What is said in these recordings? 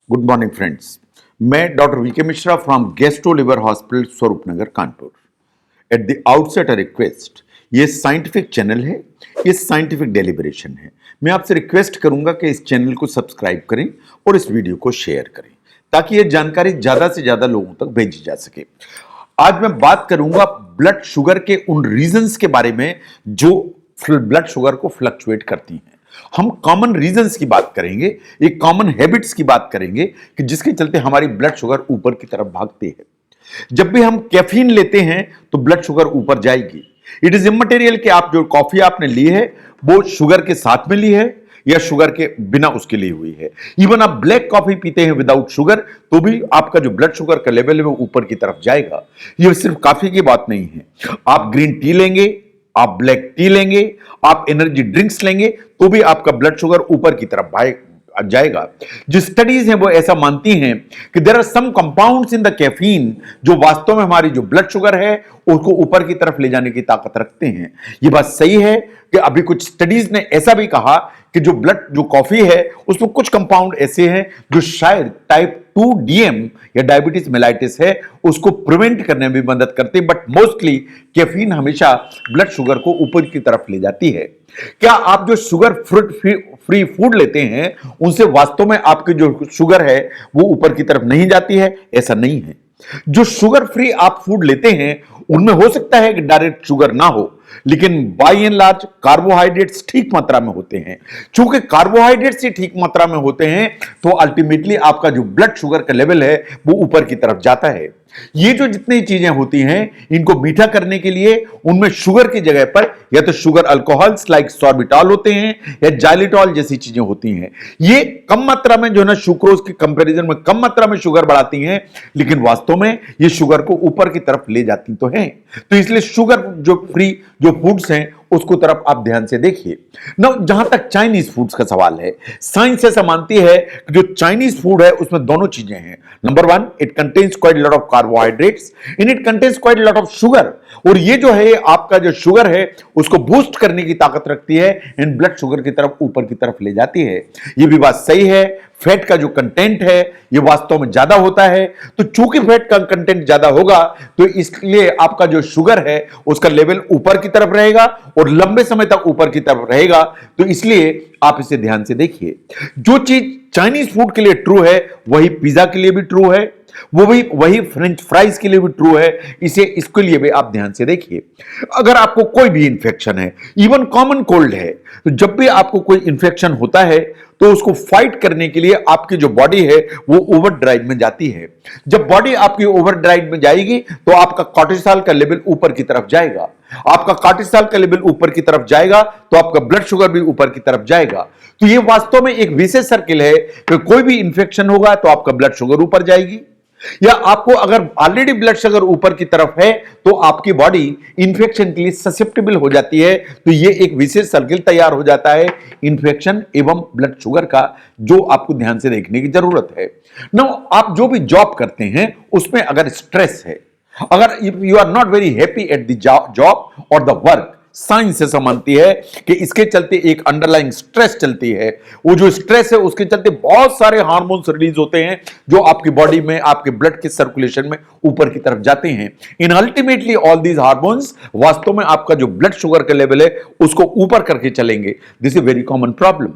Good morning friends. मैं doctor V K Mishra from gastro liver hospital Swaroop Nagar Kanpur. At the outset a request, ये scientific channel है, ये scientific deliberation है। मैं आपसे रिक्वेस्ट करूंगा कि इस चैनल को सब्सक्राइब करें और इस वीडियो को शेयर करें ताकि ये जानकारी ज्यादा से ज्यादा लोगों तक भेजी जा सके। आज मैं बात करूंगा ब्लड शुगर के उन रीजंस के बारे में जो ब्लड शुगर को फ्लक्चुएट करती हैं। हम कॉमन रीजंस की बात करेंगे, एक कॉमन हैबिट्स की बात करेंगे कि जिसके चलते हमारी ब्लड शुगर ऊपर की तरफ भागती है। जब भी हम कैफीन लेते हैं तो ब्लड शुगर ऊपर जाएगी। इट इज इमटेरियल कि आप जो कॉफी आपने ली है वो शुगर के साथ में ली है या शुगर के बिना उसके ली हुई है। इवन आप ब्लैक कॉफी पीते हैं विदाउट शुगर तो भी आपका जो ब्लड शुगर का लेवल है वो ऊपर की तरफ जाएगा। ये सिर्फ कॉफी की बात नहीं है, आप ग्रीन टी लेंगे, आप ब्लैक टी लेंगे, आप एनर्जी ड्रिंक्स लेंगे तो भी आपका ब्लड शुगर ऊपर की तरफ जाएगा। जो स्टडीज हैं वो ऐसा मानती हैं कि there are some compounds in the caffeine जो वास्तव में हमारी जो ब्लड शुगर है उसको ऊपर की तरफ ले जाने की ताकत रखते हैं। ये बात सही है कि अभी कुछ स्टडीज ने ऐसा भी कहा कि जो कॉफी है उसमें कुछ कंपाउंड ऐसे हैं जो शायद टाइप 2 DM या डायबिटीज मेलाइटिस है उसको प्रिवेंट करने में भी मदद करते हैं। बट मोस्टली कैफीन हमेशा ब्लड शुगर को ऊपर की तरफ ले जाती है। क्या आप जो शुगर फ्री फूड लेते हैं उनसे वास्तव में आपकी जो शुगर है वो ऊपर की तरफ नहीं जाती है? ऐसा नहीं है। जो शुगर फ्री आप फूड लेते हैं उनमें हो सकता है कि डायरेक्ट शुगर ना हो, लेकिन बाय एंड लार्ज कार्बोहाइड्रेट्स ठीक मात्रा में होते हैं। चूंकि कार्बोहाइड्रेट्स ही ठीक मात्रा में होते हैं तो अल्टीमेटली आपका जो ब्लड शुगर का लेवल है वो ऊपर की तरफ जाता है। ये जो जितनी चीजें होती हैं इनको मीठा करने के लिए उनमें शुगर की जगह पर या तो शुगर अल्कोहल्स लाइक सॉर्बिटॉल होते हैं या जाइलिटॉल जैसी चीजें होती हैं। ये कम मात्रा में जो है ना सुक्रोज के कंपैरिजन में कम मात्रा में शुगर बढ़ाती हैं, लेकिन वास्तव में ये शुगर को ऊपर की तरफ ले जाती तो हैं। तो इसलिए शुगर जो फ्री जो फूड्स हैं उसको तरफ आप ध्यान से देखिए ना। जहां तक चाइनीज फूड्स का सवाल है, साइंस ऐसा मानती है कि जो चाइनीज फूड है उसमें दोनों चीजें हैं। Number 1, it contains quite lot of carbohydrates and it contains quite lot of sugar. और ये जो है आपका जो शुगर है उसको बूस्ट करने की ताकत रखती है एंड ब्लड शुगर की तरफ ऊपर की तरफ ले जाती है। ये भी बात सही है, फैट का जो कंटेंट है ये वास्तव में ज्यादा होता है। तो चूंकि फैट का कंटेंट ज्यादा होगा तो इसलिए आपका जो शुगर है उसका लेवल ऊपर की तरफ रहेगा और लंबे समय तक ऊपर की तरफ रहेगा। तो इसलिए आप इसे ध्यान से देखिए। जो चीज चाइनीज फूड के लिए ट्रू है वही पिज्जा के लिए भी ट्रू है, वही फ्रेंच फ्राइज के लिए भी ट्रू है। इसके लिए भी आप ध्यान से देखिए। अगर आपको कोई भी इंफेक्शन है, इवन कॉमन कोल्ड है, तो जब भी आपको कोई इंफेक्शन होता है तो उसको फाइट करने के लिए आपकी जो बॉडी है वो ओवरड्राइव में जाती है। जब बॉडी आपकी ओवरड्राइव में जाएगी तो आपका कॉर्टिसोल का लेवल ऊपर की तरफ जाएगा। आपका कॉर्टिसोल का लेवल ऊपर की तरफ जाएगा तो आपका ब्लड शुगर भी ऊपर की तरफ जाएगा। तो ये वास्तव में एक विशेष सर्किल है कि कोई भी इंफेक्शन होगा तो आपका ब्लड शुगर ऊपर जाएगी, या आपको अगर ऑलरेडी ब्लड शुगर ऊपर की तरफ है तो आपकी बॉडी इंफेक्शन के लिए ससेप्टेबल हो जाती है। तो ये एक विशेष सर्किल तैयार हो जाता है इंफेक्शन एवं ब्लड शुगर का, जो आपको ध्यान से देखने की जरूरत है। नो, आप जो भी जॉब करते हैं उसमें अगर स्ट्रेस है, अगर you are not very happy at the job और द वर्क, साइंस ऐसा मानती है कि इसके चलते एक अंडरलाइंग स्ट्रेस चलती है। वो जो स्ट्रेस है उसके चलते बहुत सारे हार्मोन्स रिलीज होते हैं जो आपकी बॉडी में आपके ब्लड के सर्कुलेशन में ऊपर की तरफ जाते हैं। इन अल्टीमेटली ऑल दीज हार्मोन्स वास्तव में आपका जो ब्लड शुगर का लेवल है उसको ऊपर करके चलेंगे। This is very common problem.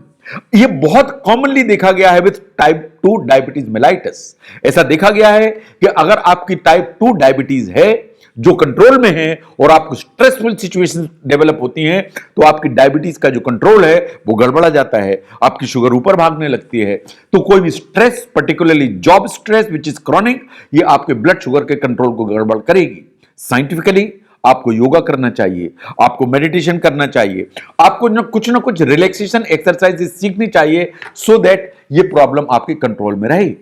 यह बहुत कॉमनली देखा गया है विद टाइप 2 डायबिटीज मेलाइटिस। ऐसा देखा गया है कि अगर आपकी टाइप 2 डायबिटीज है जो कंट्रोल में है और आपको स्ट्रेसफुल सिचुएशन डेवलप होती हैं तो आपकी डायबिटीज का जो कंट्रोल है वो गड़बड़ा जाता है, आपकी शुगर ऊपर भागने लगती है। तो कोई भी stress, particularly job stress which is chronic, ये आपके ब्लड शुगर के कंट्रोल को गड़बड़ करेगी। साइंटिफिकली आपको योगा करना चाहिए, आपको मेडिटेशन करना चाहिए, आपको ना कुछ रिलैक्सेशन एक्सरसाइज सीखनी चाहिए सो दैट ये प्रॉब्लम आपके कंट्रोल में रहे।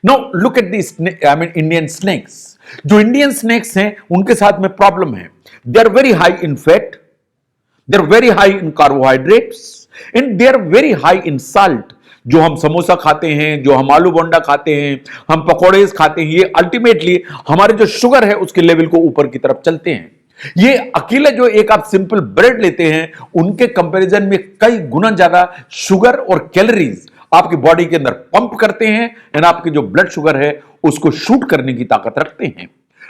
Now look at this, I mean Indian snacks. जो इंडियन स्नेक्स हैं उनके साथ में प्रॉब्लम है, they are very high in fat, they are very high in carbohydrates and they are very high in salt. जो हम समोसा खाते हैं, जो हम आलू बोंडा खाते हैं, हम पकौड़े खाते हैं, ये अल्टीमेटली हमारे जो शुगर है उसके लेवल को ऊपर की तरफ चलते हैं। ये अकेले जो एक आप सिंपल ब्रेड लेते हैं उनके कंपैरिजन में कई गुना ज्यादा शुगर और कैलोरीज आपकी बॉडी के अंदर पंप करते हैं एंड आपके जो ब्लड शुगर है उसको शूट करने की ताकत रखते हैं।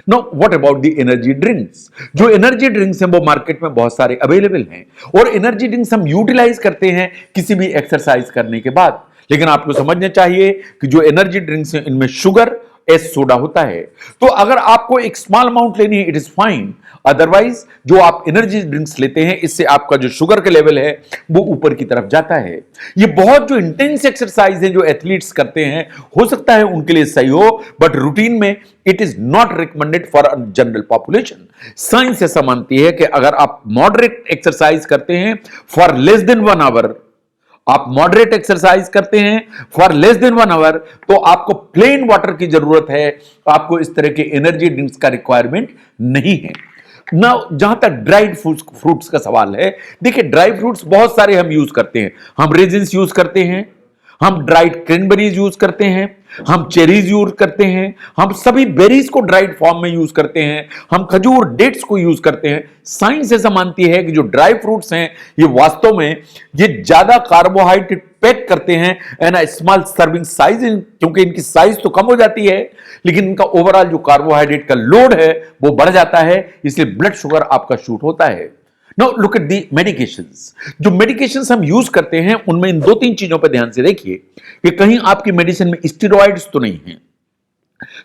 No what about the energy drinks? जो एनर्जी ड्रिंक्स हैं वो मार्केट में बहुत सारे अवेलेबल हैं और एनर्जी ड्रिंक्स हम यूटिलाइज करते हैं किसी भी एक्सरसाइज करने के बाद। लेकिन आपको समझना चाहिए कि जो एनर्जी ड्रिंक्स हैं इनमें शुगर एस सोडा होता है। तो अगर आपको एक स्मॉल अमाउंट लेनी है इट इज फाइन, अदरवाइज जो आप एनर्जी ड्रिंक्स लेते हैं इससे आपका जो शुगर का लेवल है वो ऊपर की तरफ जाता है। ये बहुत जो इंटेंस एक्सरसाइज है जो एथलीट्स करते हैं हो सकता है उनके लिए सही हो, बट रूटीन में it is not recommended for general population. Science ऐसा मानती है कि अगर आप मॉडरेट एक्सरसाइज करते हैं फॉर लेस देन 1 आवर, आप मॉडरेट एक्सरसाइज करते हैं फॉर लेस देन 1 आवर, तो आपको प्लेन वाटर की जरूरत है, आपको इस तरह के एनर्जी ड्रिंक्स का रिक्वायरमेंट नहीं है ना। जहां तक ड्राइड फ्रूट्स का सवाल है, देखिए ड्राई फ्रूट्स बहुत सारे हम यूज करते हैं। हम रेजिन्स यूज करते हैं, हम ड्राइड क्रैनबेरीज यूज करते हैं, हम चेरीज यूज करते हैं, हम सभी बेरीज को ड्राइड फॉर्म में यूज करते हैं, हम खजूर डेट्स को यूज करते हैं। साइंस ऐसा मानती है कि जो ड्राई फ्रूट्स हैं ये वास्तव में ये ज्यादा कार्बोहाइड्रेट पैक करते हैं एंड स्मॉल सर्विंग साइज, क्योंकि इनकी साइज तो कम हो जाती है लेकिन इनका ओवरऑल जो कार्बोहाइड्रेट का लोड है वो बढ़ जाता है, इसलिए ब्लड शुगर आपका शूट होता है। Now look at the medications. जो मेडिकेशंस हम यूज करते हैं उनमें इन 2-3 चीजों पर ध्यान से देखिए कि कहीं आपकी मेडिसिन में स्टेरॉइड्स तो नहीं है।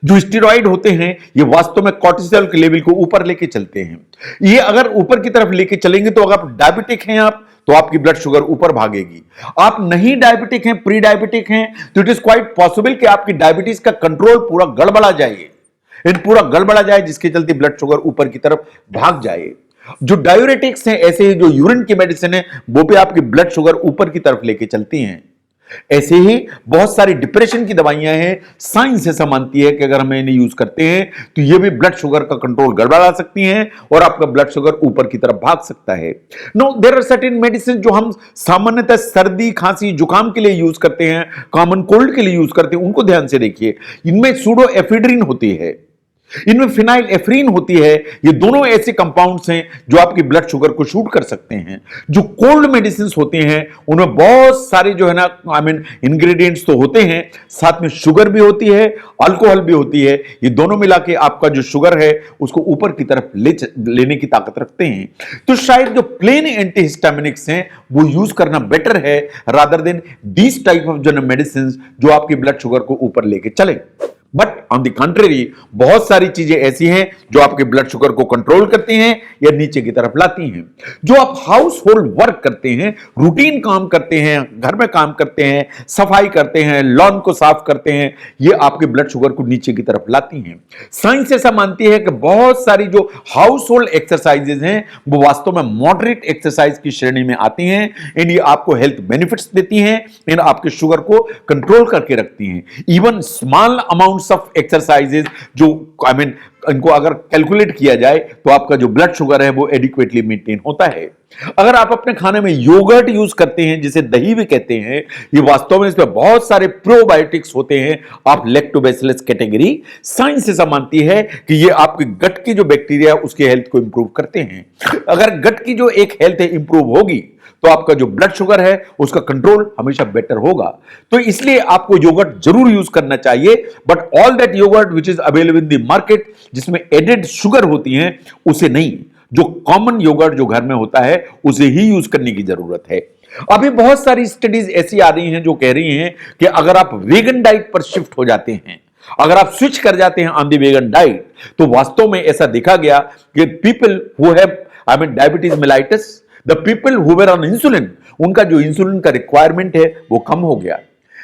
जो स्टेरॉइड होते हैं ये वास्तव में कोर्टिसोल के लेवल को ऊपर लेके चलते हैं। ये अगर ऊपर की तरफ लेके चलेंगे तो अगर आप डायबिटिक हैं आप तो आपकी ब्लड शुगर ऊपर भागेगी। आप नहीं डायबिटिक हैं, प्री डायबिटिक हैं, तो इट इज क्वाइट पॉसिबल कि आपकी डायबिटीज का कंट्रोल पूरा गड़बड़ा जाए, पूरा गड़बड़ा जाए जिसके चलते ब्लड शुगर ऊपर की तरफ भाग जाए। जो डायूरेटिक्स हैं, ऐसे जो यूरिन की मेडिसिन है, वो भी आपकी ब्लड शुगर ऊपर की तरफ लेके चलती हैं। ऐसे ही बहुत सारी डिप्रेशन की दवाइयां हैं, साइंस ऐसा मानती है कि अगर हम इन्हें यूज करते हैं तो ये भी ब्लड शुगर का कंट्रोल गड़बड़ा सकती हैं और आपका ब्लड शुगर ऊपर की तरफ भाग सकता है। No there are certain medicine जो हम सामान्यतः सर्दी खांसी जुकाम के लिए यूज करते हैं, कॉमन कोल्ड के लिए यूज करते हैं, उनको ध्यान से देखिए। इनमें सूडो एफिड्रिन होती है, इनमें फिनाइल एफ्रीन होती है। ये दोनों ऐसे कंपाउंड्स हैं जो आपकी ब्लड शुगर को शूट कर सकते हैं। जो कोल्ड मेडिसिन होते हैं उनमें बहुत सारे जो है ना इंग्रेडिएंट्स तो होते हैं, साथ में शुगर भी होती है, अल्कोहल भी होती है। ये दोनों मिला के आपका जो शुगर है उसको ऊपर की तरफ लेने की ताकत रखते हैं। तो शायद जो प्लेन एंटीहिस्टामिनिक्स हैं वो यूज करना बेटर है rather than this type of जो मेडिसिन जो आपकी ब्लड शुगर को ऊपर लेके चले। बट ऑन द कंट्रेरी बहुत सारी चीजें ऐसी हैं जो आपके ब्लड शुगर को कंट्रोल करती हैं या नीचे की तरफ लाती हैं। जो आप हाउस होल्ड वर्क करते हैं, रूटीन काम करते हैं, घर में काम करते हैं, सफाई करते हैं, लॉन को साफ करते हैं, ये आपके ब्लड शुगर को नीचे की तरफ लाती हैं। साइंस ऐसा मानती है कि बहुत सारी जो हाउस होल्ड एक्सरसाइजेज हैं वो वास्तव में मॉडरेट एक्सरसाइज की श्रेणी में आती हैं एंड ये आपको हेल्थ बेनिफिट्स देती हैं एंड आपके शुगर को कंट्रोल करके रखती हैं। Even small amount of exercises जो इनको अगर कैलकुलेट किया जाए तो आपका जो ब्लड शुगर है वो एडिक्वेटली मेंटेन होता है। अगर आप अपने खाने में योगर्ट यूज करते हैं जिसे दही भी कहते हैं, ये वास्तव में इसमें बहुत सारे प्रोबायोटिक्स होते हैं ऑफ लैक्टोबैसिलस कैटेगरी। साइंस ऐसा मानती है कि ये आपके गट की जो बैक्टीरिया उसकी हेल्थ को इंप्रूव करते हैं। अगर गट की जो एक हेल्थ है इंप्रूव होगी तो आपका जो ब्लड शुगर है उसका कंट्रोल हमेशा बेटर होगा। तो इसलिए आपको योगर्ट जरूर यूज करना चाहिए, but all that yoghurt which is available in the market जिसमें एडेड शुगर होती है उसे नहीं। जो कॉमन योगर्ट जो घर में होता है उसे ही यूज करने की जरूरत है। अभी बहुत सारी स्टडीज ऐसी आ रही हैं जो कह रही हैं कि अगर आप वेगन डाइट पर शिफ्ट हो जाते हैं, अगर आप स्विच कर जाते हैं ऑन द वेगन डाइट, तो वास्तव में ऐसा देखा गया कि people who have diabetes mellitus, the people who were on insulin, उनका जो इंसुलिन का रिक्वायरमेंट है वो कम हो गया।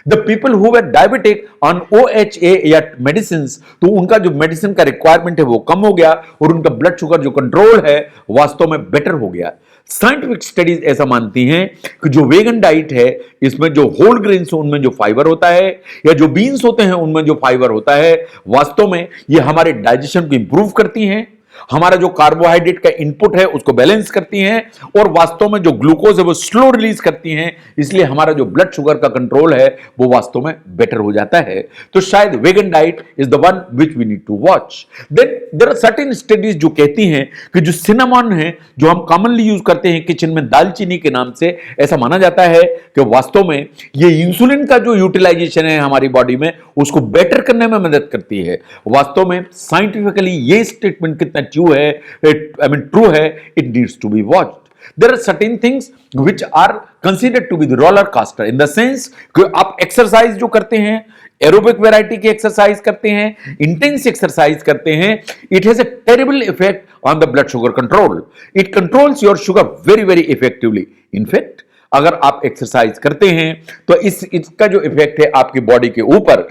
The people who were diabetic on OHA या मेडिसिन, तो उनका जो मेडिसिन का रिक्वायरमेंट है वो कम हो गया और उनका ब्लड शुगर जो कंट्रोल है वास्तव में बेटर हो गया। साइंटिफिक स्टडीज ऐसा मानती हैं कि जो वेगन डाइट है इसमें जो होल ग्रेन्स उनमें जो फाइबर होता है या जो बीन्स होते हैं उनमें जो फाइबर होता है, वास्तव में ये हमारे डाइजेशन को इंप्रूव करती हैं, हमारा जो कार्बोहाइड्रेट का इनपुट है उसको बैलेंस करती हैं, और वास्तव में जो ग्लूकोज है वो स्लो रिलीज करती हैं, इसलिए हमारा जो ब्लड शुगर का कंट्रोल है वो वास्तव में बेटर हो जाता है। तो शायद vegan diet is the one which we need to watch. Then there are certain studies जो कहती हैं कि जो सिनेमन है, जो हम कॉमनली यूज करते हैं किचन में दालचीनी के नाम से, ऐसा माना जाता है कि वास्तव में ये इंसुलिन का जो यूटिलाइजेशन है हमारी बॉडी में उसको बेटर करने में मदद करती है। वास्तव में साइंटिफिकली ये स्टेटमेंट कितना ट्रू है, ट्रू है, it needs to be watched. There are certain things which are considered to be the roller coaster in the sense कि आप एक्सरसाइज जो करते हैं, एरोबिक वैरायटी की एक्सरसाइज करते हैं, इंटेंस एक्सरसाइज करते हैं, it has a terrible effect on the blood sugar control. It controls your sugar very very effectively. In fact अगर आप एक्सरसाइज करते हैं तो इसका जो इफेक्ट है आपकी बॉडी के ऊपर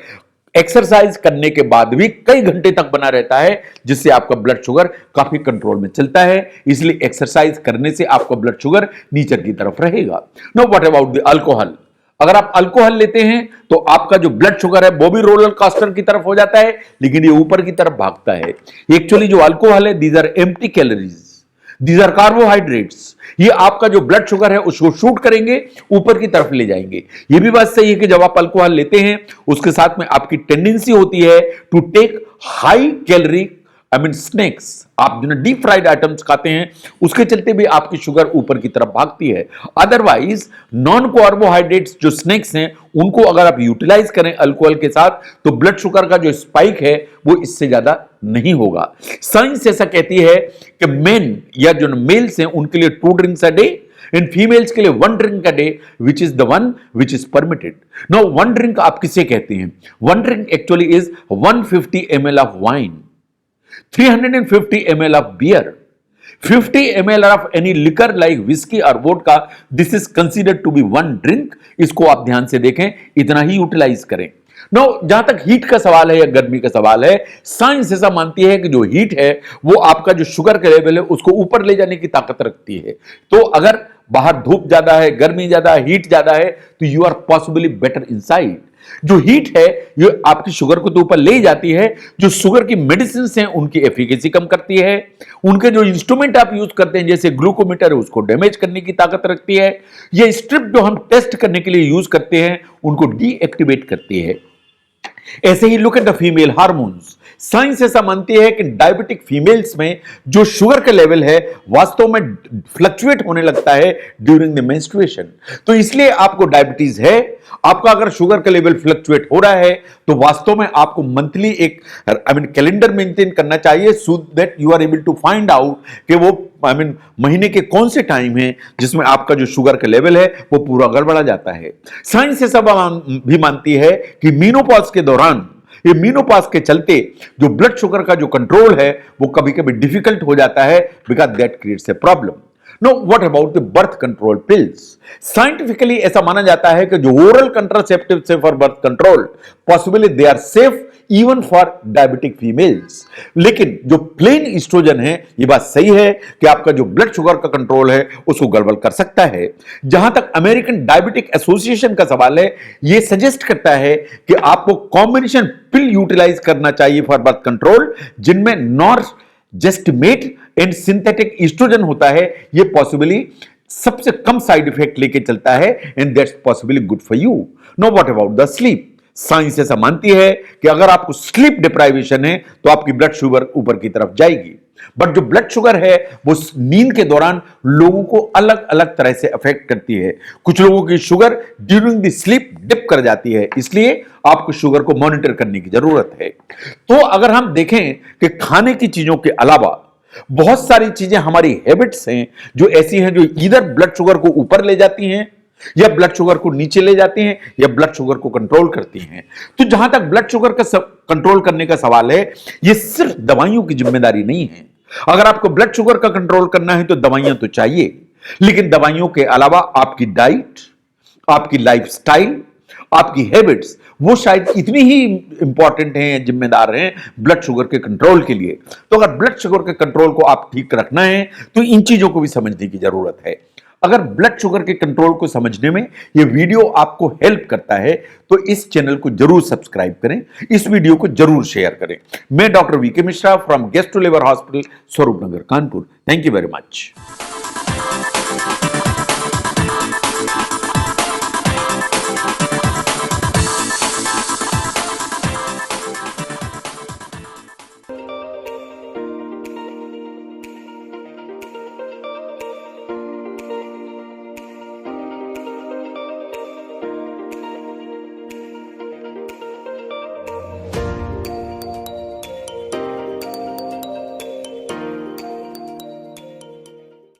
एक्सरसाइज करने के बाद भी कई घंटे तक बना रहता है, जिससे आपका ब्लड शुगर काफी कंट्रोल में चलता है। इसलिए एक्सरसाइज करने से आपका ब्लड शुगर नीचे की तरफ रहेगा। No what about the alcohol? अगर आप अल्कोहल लेते हैं तो आपका जो ब्लड शुगर है वो भी रोलर कोस्टर की तरफ हो जाता है, लेकिन ये ऊपर की तरफ भागता है। एक्चुअली जो अल्कोहल है, these are empty calories, these are carbohydrates. ये आपका जो ब्लड शुगर है उसको शूट करेंगे, ऊपर की तरफ ले जाएंगे। ये भी बात सही है कि जब आप अल्कोहल लेते हैं उसके साथ में आपकी टेंडेंसी होती है to take high calorie snacks. आप जो डीप फ्राइड आइटम्स खाते हैं उसके चलते भी आपकी शुगर ऊपर की तरफ भागती है। अदरवाइज नॉन कार्बोहाइड्रेट्स जो स्नैक्स हैं उनको अगर आप यूटिलाइज करें अल्कोहल के साथ तो ब्लड शुगर का जो स्पाइक है वो इससे ज्यादा नहीं होगा। साइंस ऐसा कहती है कि मेन या जो मेल्स हैं उनके लिए 2 drinks a day, in females के लिए 1 drink a day, which is the one which is permitted. No 1 drink आप किसे कहते हैं? 1 drink actually is 150 ml of wine, 350 ml of beer, 50 ml of any liquor like whiskey or vodka. This is considered to be 1 drink. इसको आप ध्यान से देखें, इतना ही यूटिलाइज करें। नो जहां तक हीट का सवाल है या गर्मी का सवाल है, साइंस ऐसा मानती है कि जो हीट है वो आपका जो शुगर का लेवल है उसको ऊपर ले जाने की ताकत रखती है। तो अगर बाहर धूप ज्यादा है, गर्मी ज्यादा है, हीट ज्यादा है, तो you are possibly better inside. जो हीट है ये आपकी शुगर को तो ऊपर ले जाती है, जो शुगर की मेडिसिन हैं उनकी एफिकेसी कम करती है, उनके जो इंस्ट्रूमेंट आप यूज करते हैं जैसे ग्लूकोमीटर है उसको डैमेज करने की ताकत रखती है, ये स्ट्रिप जो हम टेस्ट करने के लिए यूज करते हैं उनको डीएक्टिवेट करती है। ऐसे ही look at the female hormones. Science ऐसा मानती है कि डायबिटिक फीमेल्स में जो शुगर का लेवल है वास्तव में फ्लक्चुएट होने लगता है ड्यूरिंग द मेंस्ट्रुएशन। तो इसलिए आपको डायबिटीज है, आपका अगर शुगर का लेवल फ्लक्चुएट हो रहा है तो वास्तव में आपको मंथली एक कैलेंडर मेंटेन करना चाहिए so that you are able to find out कि वो महीने के कौन से टाइम है जिसमें आपका जो शुगर का लेवल है वो पूरा गड़बड़ा जाता है। साइंस ऐसा भी मानती है कि मीनोपॉज के दौरान, ये मीनोपॉज के चलते जो ब्लड शुगर का जो कंट्रोल है वो कभी कभी डिफिकल्ट हो जाता है, because that creates a problem. No what about the birth control pills? Scientifically ऐसा माना जाता है कि जो ओरल कंट्रासेप्टिव से for birth control possibly they are safe even for diabetic females. लेकिन जो प्लेन ईस्ट्रोजन है, ये बात सही है कि आपका जो ब्लड शुगर का कंट्रोल है उसको गड़बड़ कर सकता है। जहां तक अमेरिकन डायबिटिक एसोसिएशन का सवाल है, ये सजेस्ट करता है कि आपको कॉम्बिनेशन पिल यूटिलाइज करना चाहिए फॉर बर्थ कंट्रोल, जिनमें नॉर्जेस्टिमेट एंड सिंथेटिक ईस्ट्रोजन होता है। ये पॉसिबली सबसे कम साइड इफेक्ट लेके चलता है and that's possibly good for you. No what about the sleep? Science ऐसा मानती है कि अगर आपको स्लीप डिप्राइवेशन है तो आपकी ब्लड शुगर ऊपर की तरफ जाएगी। बट जो ब्लड शुगर है वो नींद के दौरान लोगों को अलग अलग तरह से अफेक्ट करती है। कुछ लोगों की sugar during the sleep dip कर जाती है, इसलिए आपको शुगर को मॉनिटर करने की जरूरत है। तो अगर हम देखें कि खाने की चीजों के अलावा बहुत सारी चीजें हमारी हैबिट्स हैं जो ऐसी हैं जो इधर ब्लड शुगर को ऊपर ले जाती हैं या ब्लड शुगर को नीचे ले जाती हैं या ब्लड शुगर को कंट्रोल करती हैं। तो जहां तक ब्लड शुगर का कंट्रोल करने का सवाल है, ये सिर्फ दवाइयों की जिम्मेदारी नहीं है। अगर आपको ब्लड शुगर का कंट्रोल करना है तो दवाइयां तो चाहिए, लेकिन दवाइयों के अलावा आपकी डाइट, आपकी लाइफस्टाइल, आपकी हैबिट्स वो शायद इतनी ही इंपॉर्टेंट हैं, जिम्मेदार हैं ब्लड शुगर के कंट्रोल के लिए। तो अगर ब्लड शुगर के कंट्रोल को आप ठीक रखना है तो इन चीजों को भी समझने की जरूरत है। अगर ब्लड शुगर के कंट्रोल को समझने में यह वीडियो आपको हेल्प करता है तो इस चैनल को जरूर सब्सक्राइब करें, इस वीडियो को जरूर शेयर करें। मैं doctor V K Mishra from gastro liver hospital, Swaroop Nagar, Kanpur. Thank you very much.